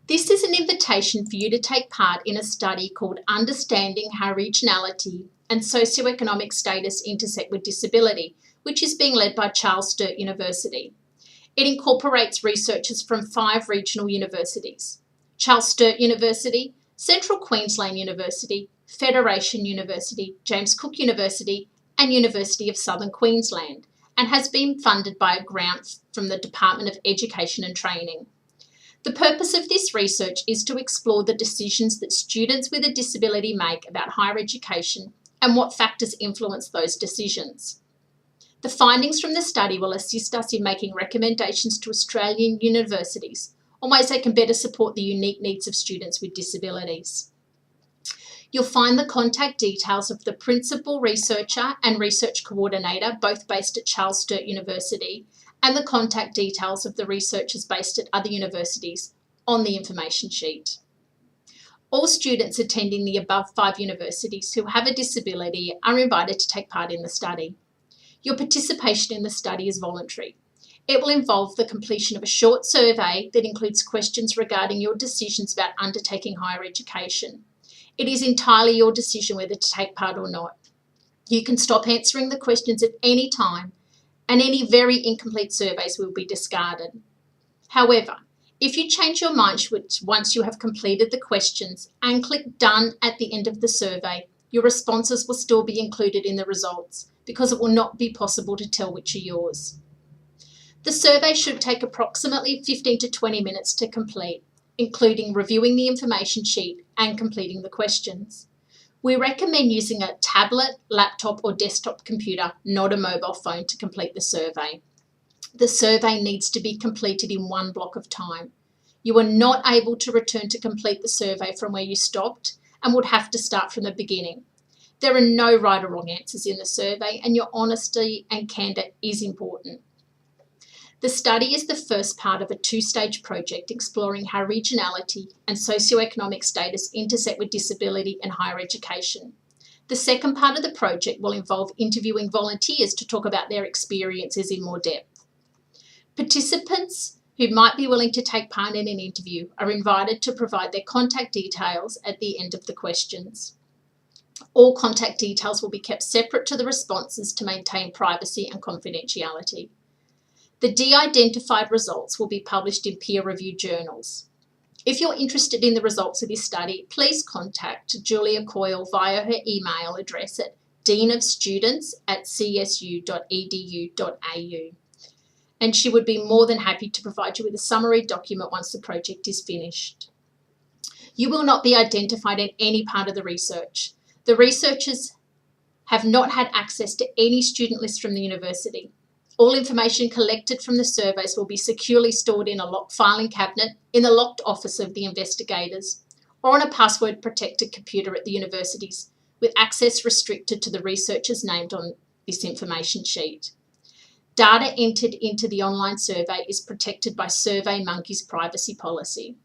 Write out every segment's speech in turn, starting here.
This is an invitation for you to take part in a study called Understanding How Regionality and Socioeconomic Status Intersect with Disability, which is being led by Charles Sturt University. It incorporates researchers from 5 regional universities: Charles Sturt University, Central Queensland University, Federation University, James Cook University, and University of Southern Queensland, and has been funded by a grant from the Department of Education and Training. The purpose of this research is to explore the decisions that students with a disability make about higher education and what factors influence those decisions. The findings from the study will assist us in making recommendations to Australian universities on ways they can better support the unique needs of students with disabilities. You'll find the contact details of the principal researcher and research coordinator, both based at Charles Sturt University, and the contact details of the researchers based at other universities on the information sheet. All students attending the above 5 universities who have a disability are invited to take part in the study. Your participation in the study is voluntary. It will involve the completion of a short survey that includes questions regarding your decisions about undertaking higher education. It is entirely your decision whether to take part or not. You can stop answering the questions at any time, and any very incomplete surveys will be discarded. However, if you change your mind once you have completed the questions and click Done at the end of the survey, your responses will still be included in the results because it will not be possible to tell which are yours. The survey should take approximately 15 to 20 minutes to complete, including reviewing the information sheet and completing the questions. We recommend using a tablet, laptop or desktop computer, not a mobile phone, to complete the survey. The survey needs to be completed in one block of time. You are not able to return to complete the survey from where you stopped and would have to start from the beginning. There are no right or wrong answers in the survey, and your honesty and candour is important. The study is the first part of a 2-stage project exploring how regionality and socioeconomic status intersect with disability and higher education. The second part of the project will involve interviewing volunteers to talk about their experiences in more depth. Participants who might be willing to take part in an interview are invited to provide their contact details at the end of the questions. All contact details will be kept separate to the responses to maintain privacy and confidentiality. The de-identified results will be published in peer-reviewed journals. If you're interested in the results of this study, please contact Julia Coyle via her email address at deanofstudents@csu.edu.au, and she would be more than happy to provide you with a summary document once the project is finished. You will not be identified in any part of the research. The researchers have not had access to any student list from the university. All information collected from the surveys will be securely stored in a locked filing cabinet in the locked office of the investigators, or on a password-protected computer at the universities, with access restricted to the researchers named on this information sheet. Data entered into the online survey is protected by SurveyMonkey's privacy policy.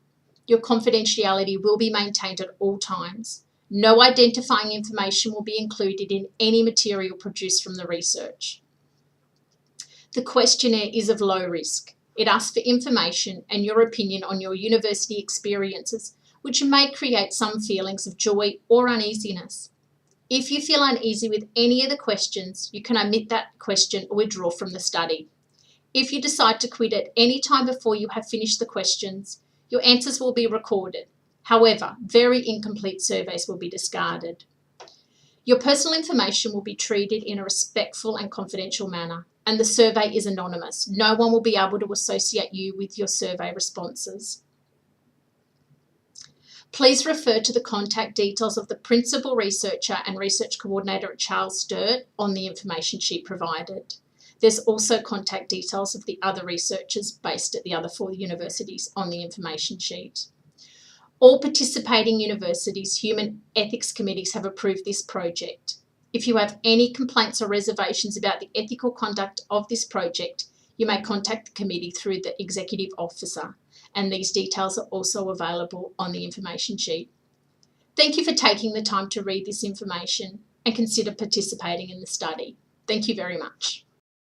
Your confidentiality will be maintained at all times. No identifying information will be included in any material produced from the research. The questionnaire is of low risk. It asks for information and your opinion on your university experiences, which may create some feelings of joy or uneasiness. If you feel uneasy with any of the questions, you can omit that question or withdraw from the study. If you decide to quit at any time before you have finished the questions, your answers will be recorded. However, very incomplete surveys will be discarded. Your personal information will be treated in a respectful and confidential manner, and the survey is anonymous. No one will be able to associate you with your survey responses. Please refer to the contact details of the principal researcher and research coordinator at Charles Sturt on the information sheet provided. There's also contact details of the other researchers based at the other 4 universities on the information sheet. All participating universities' human ethics committees have approved this project. If you have any complaints or reservations about the ethical conduct of this project, you may contact the committee through the executive officer, and these details are also available on the information sheet. Thank you for taking the time to read this information and consider participating in the study. Thank you very much.